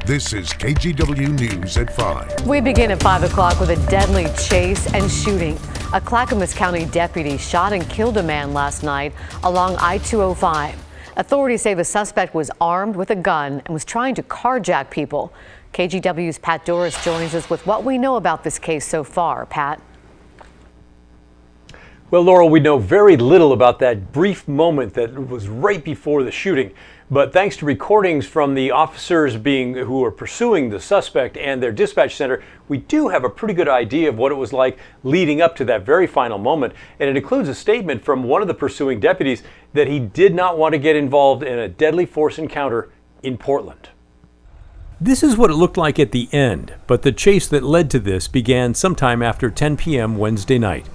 This is KGW News at 5. We begin at 5 o'clock with a deadly chase and shooting. A Clackamas County deputy shot and killed a man last night along I-205. Authorities say the suspect was armed with a gun and was trying to carjack people. KGW's Pat Doris joins us with what we know about this case so far. Pat? Well, Laurel, we know very little about that brief moment that was right before the shooting. But thanks to recordings from the officers who are pursuing the suspect and their dispatch center, we do have a pretty good idea of what it was like leading up to that very final moment. And it includes a statement from one of the pursuing deputies that he did not want to get involved in a deadly force encounter in Portland. This is what it looked like at the end, but the chase that led to this began sometime after 10 p.m. Wednesday night.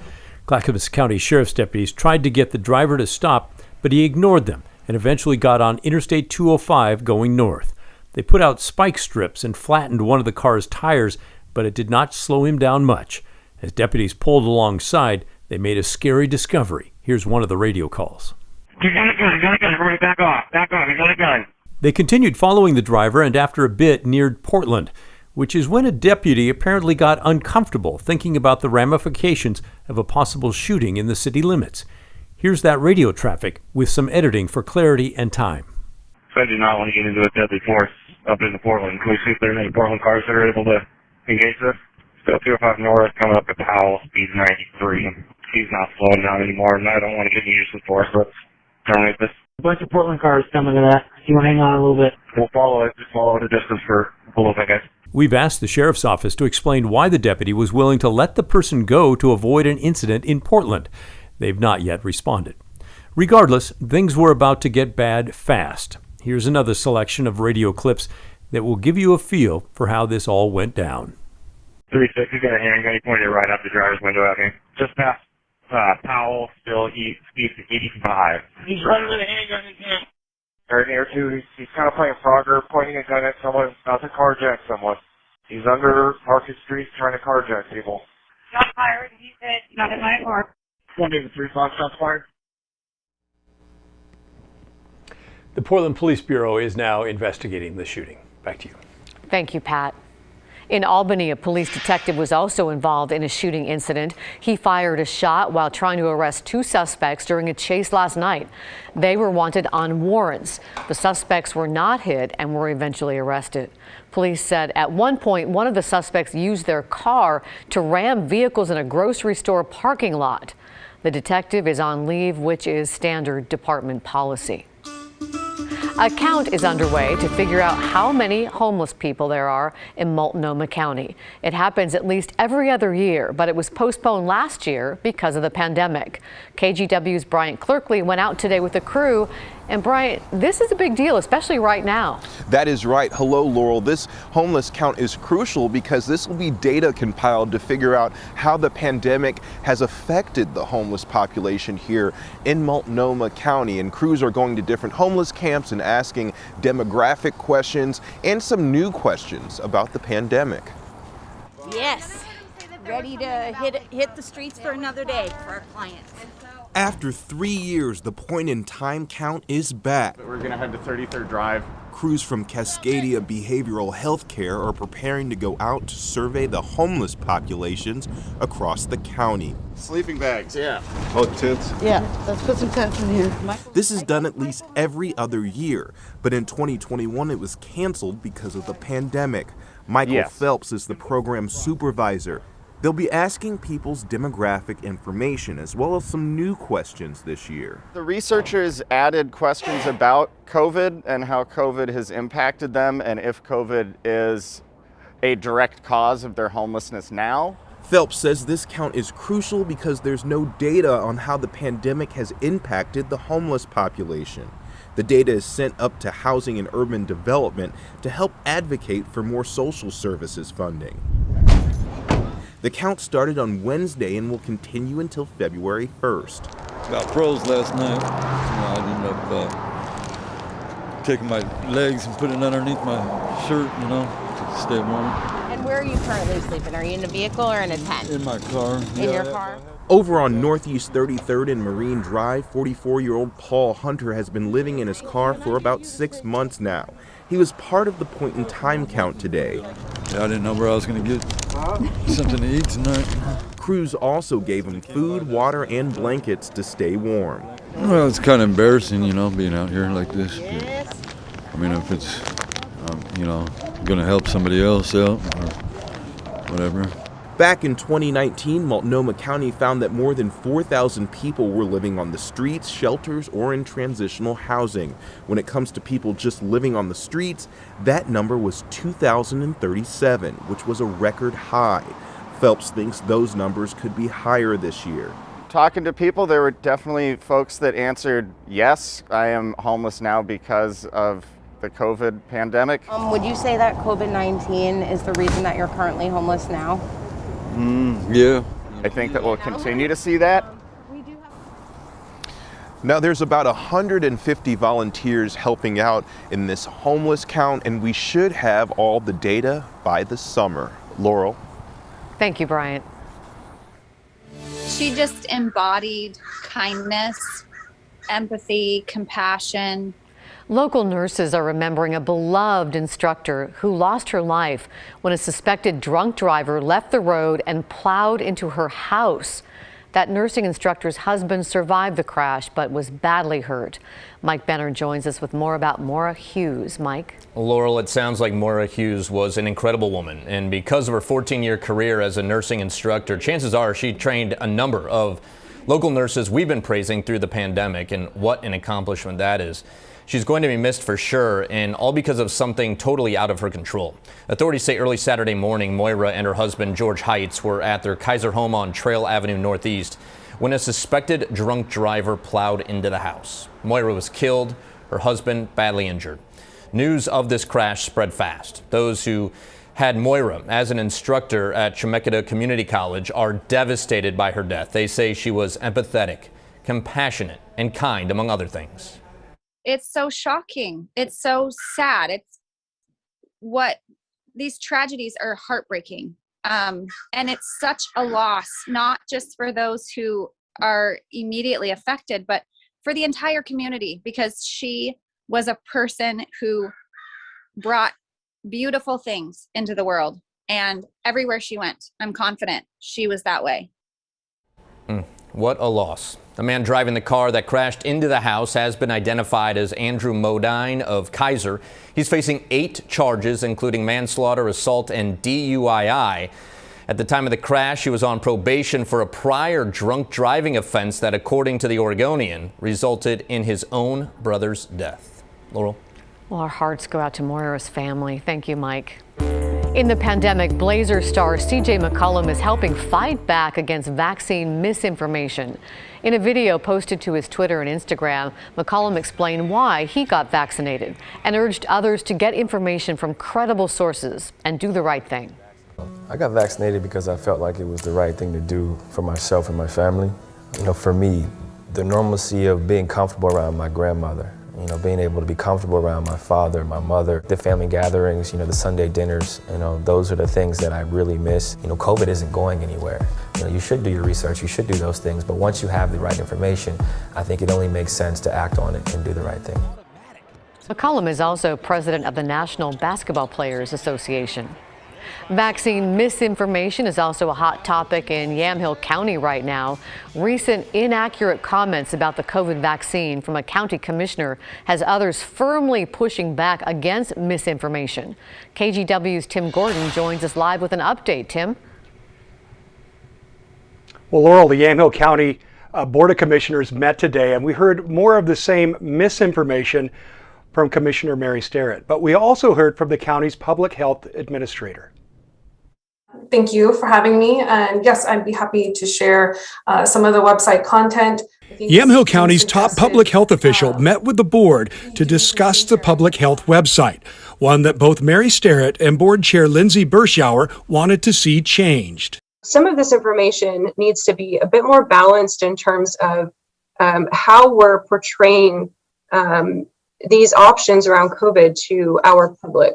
Clackamas County Sheriff's deputies tried to get the driver to stop, but he ignored them and eventually got on Interstate 205 going north. They put out spike strips and flattened one of the car's tires, but it did not slow him down much. As deputies pulled alongside, they made a scary discovery. Here's one of the radio calls. You got a gun, everybody back off, you got a gun. They continued following the driver and after a bit neared Portland, which is when a deputy apparently got uncomfortable thinking about the ramifications of a possible shooting in the city limits. Here's that radio traffic with some editing for clarity and time. So I do not want to get into a deadly force up into Portland. Can we see if there's any Portland cars that are able to engage this? Still 205 north, coming up to Powell, speed 93. He's not slowing down anymore, and I don't want to get in use of force. Let's terminate this. A bunch of Portland cars coming to that. You want to hang on a little bit? We'll follow it. Just follow it a distance for a little bit, guys. We've asked the sheriff's office to explain why the deputy was willing to let the person go to avoid an incident in Portland. They've not yet responded. Regardless, things were about to get bad fast. Here's another selection of radio clips that will give you a feel for how this all went down. 3-6, he's got a handgun. He pointed it right out the driver's window at me. Just past Powell, still speed 85. He's running with a handgun in his hand. Right near too, he's kind of playing Frogger, pointing a gun at someone, about to carjack someone. He's under Market Street trying to carjack people. Shot fired, he said, not at my mark. 183 shots fired. The Portland Police Bureau is now investigating the shooting. Back to you. Thank you, Pat. In Albany, a police detective was also involved in a shooting incident. He fired a shot while trying to arrest two suspects during a chase last night. They were wanted on warrants. The suspects were not hit and were eventually arrested. Police said at one point, one of the suspects used their car to ram vehicles in a grocery store parking lot. The detective is on leave, which is standard department policy. A count is underway to figure out how many homeless people there are in Multnomah County. It happens at least every other year, but it was postponed last year because of the pandemic. KGW's Bryant Clerkley went out today with a crew. And Bryant, this is a big deal, especially right now. That is right. Hello, Laurel. This homeless count is crucial because this will be data compiled to figure out how the pandemic has affected the homeless population here in Multnomah County. And crews are going to different homeless camps and asking demographic questions and some new questions about the pandemic. Yes, ready to hit the streets for another day for our clients. After 3 years, the point-in-time count is back. We're going to head to 33rd Drive. Crews from Cascadia Behavioral Health Care are preparing to go out to survey the homeless populations across the county. Sleeping bags, yeah. Oh, tents? Yeah, let's put some tents in here. This is done at least every other year, but in 2021 it was canceled because of the pandemic. Michael Phelps is the program supervisor. They'll be asking people's demographic information as well as some new questions this year. The researchers added questions about COVID and how COVID has impacted them and if COVID is a direct cause of their homelessness now. Phelps says this count is crucial because there's no data on how the pandemic has impacted the homeless population. The data is sent up to Housing and Urban Development to help advocate for more social services funding. The count started on Wednesday and will continue until February 1st. Got froze last night. I ended up taking my legs and putting it underneath my shirt, to stay warm. Where are you currently sleeping? Are you in a vehicle or in a tent? In my car. In your car? Over on Northeast 33rd and Marine Drive, 44-year-old Paul Hunter has been living in his car for about 6 months now. He was part of the point in time count today. Yeah, I didn't know where I was going to get something to eat tonight. Crews also gave him food, water, and blankets to stay warm. Well, it's kind of embarrassing, being out here like this. But, I mean, if it's, going to help somebody else out or whatever. Back in 2019, Multnomah County found that more than 4,000 people were living on the streets, shelters, or in transitional housing. When it comes to people just living on the streets, that number was 2,037, which was a record high. Phelps thinks those numbers could be higher this year. Talking to people, there were definitely folks that answered, yes, I am homeless now because of the COVID pandemic. Would you say that COVID-19 is the reason that you're currently homeless now? Yeah. I think that we'll continue to see that. Now there's about 150 volunteers helping out in this homeless count, and we should have all the data by the summer. Laurel. Thank you, Bryant. She just embodied kindness, empathy, compassion. Local nurses are remembering a beloved instructor who lost her life when a suspected drunk driver left the road and plowed into her house. That nursing instructor's husband survived the crash but was badly hurt. Mike Benner joins us with more about Maura Hughes. Mike? Laurel, it sounds like Maura Hughes was an incredible woman, and because of her 14-year career as a nursing instructor, chances are she trained a number of local nurses we've been praising through the pandemic, and what an accomplishment that is. She's going to be missed for sure, and all because of something totally out of her control. Authorities say early Saturday morning, Moira and her husband, George Heights, were at their Kaiser home on Trail Avenue Northeast when a suspected drunk driver plowed into the house. Moira was killed, her husband badly injured. News of this crash spread fast. Those who had Moira as an instructor at Chemeketa Community College are devastated by her death. They say she was empathetic, compassionate, and kind, among other things. It's so shocking. It's so sad. These tragedies are heartbreaking. And it's such a loss, not just for those who are immediately affected, but for the entire community, because she was a person who brought beautiful things into the world. And everywhere she went, I'm confident she was that way. What a loss. The man driving the car that crashed into the house has been identified as Andrew Modine of Kaiser. He's facing 8 charges, including manslaughter, assault, and DUI. At the time of the crash, he was on probation for a prior drunk driving offense that, according to the Oregonian, resulted in his own brother's death. Laurel? Well, our hearts go out to Moira's family. Thank you, Mike. In the pandemic, Blazer star CJ McCollum is helping fight back against vaccine misinformation. In a video posted to his Twitter and Instagram, McCollum explained why he got vaccinated and urged others to get information from credible sources and do the right thing. I got vaccinated because I felt like it was the right thing to do for myself and my family. For me, the normalcy of being comfortable around my grandmother, being able to be comfortable around my father, my mother, the family gatherings, the Sunday dinners, those are the things that I really miss. COVID isn't going anywhere. You should do your research, you should do those things, but once you have the right information, I think it only makes sense to act on it and do the right thing. McCollum is also president of the National Basketball Players Association. Vaccine misinformation is also a hot topic in Yamhill County right now. Recent inaccurate comments about the COVID vaccine from a county commissioner has others firmly pushing back against misinformation. KGW's Tim Gordon joins us live with an update. Tim? Well, Laurel, the Yamhill County Board of Commissioners met today, and we heard more of the same misinformation from Commissioner Mary Starrett. But we also heard from the county's public health administrator. Thank you for having me. And yes, I'd be happy to share some of the website content. Yamhill County's top public health official met with the board to discuss the public health website, one that both Mary Starrett and board chair Lindsay Berschauer wanted to see changed. Some of this information needs to be a bit more balanced in terms of how we're portraying these options around COVID to our public.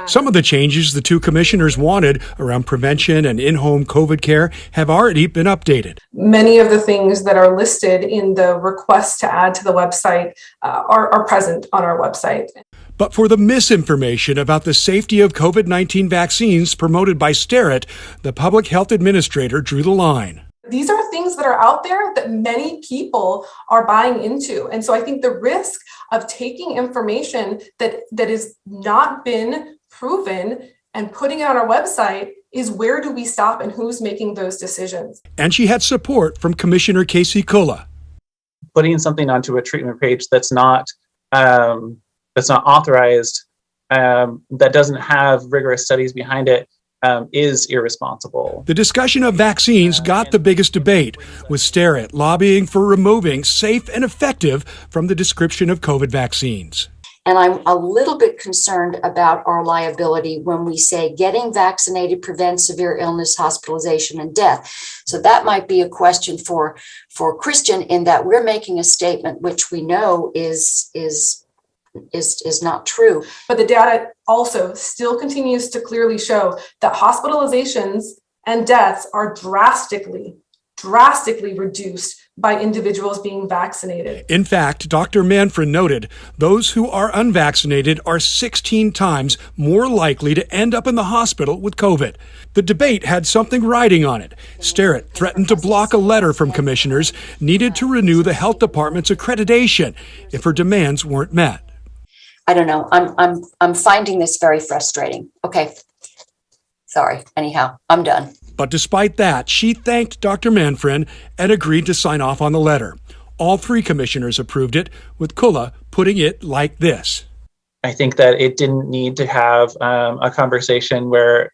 Some of the changes the two commissioners wanted around prevention and in-home COVID care have already been updated. Many of the things that are listed in the request to add to the website are present on our website. But for the misinformation about the safety of COVID-19 vaccines promoted by Sterrett, the public health administrator drew the line. These are things that are out there that many people are buying into. And so I think the risk of taking information that has not been proven and putting it on our website is where do we stop and who's making those decisions. And she had support from Commissioner Casey Kulla. Putting something onto a treatment page that's not authorized, that doesn't have rigorous studies behind it, is irresponsible. The discussion of vaccines got the biggest debate, with Sterrett lobbying for removing safe and effective from the description of COVID vaccines. And I'm a little bit concerned about our liability when we say getting vaccinated prevents severe illness, hospitalization, and death. So that might be a question for Christian, in that we're making a statement which we know is not true. But the data also still continues to clearly show that hospitalizations and deaths are drastically reduced by individuals being vaccinated. In fact, Dr. Manfred noted those who are unvaccinated are 16 times more likely to end up in the hospital with COVID. The debate had something riding on it. Sterrett threatened to block a letter from commissioners needed to renew the health department's accreditation if her demands weren't met. I don't know. I'm finding this very frustrating. Okay. Sorry. Anyhow, I'm done. But despite that, she thanked Dr. Manfred and agreed to sign off on the letter. All three commissioners approved it, with Kulla putting it like this. I think that it didn't need to have a conversation where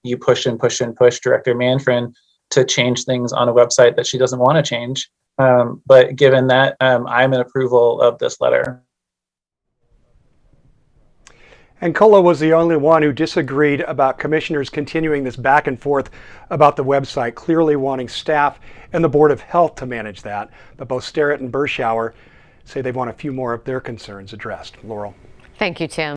you push Director Manfred to change things on a website that she doesn't want to change. But given that, I'm in approval of this letter. And Kulla was the only one who disagreed about commissioners continuing this back and forth about the website, clearly wanting staff and the Board of Health to manage that. But both Sterrett and Berschauer say they want a few more of their concerns addressed. Laurel. Thank you, Tim.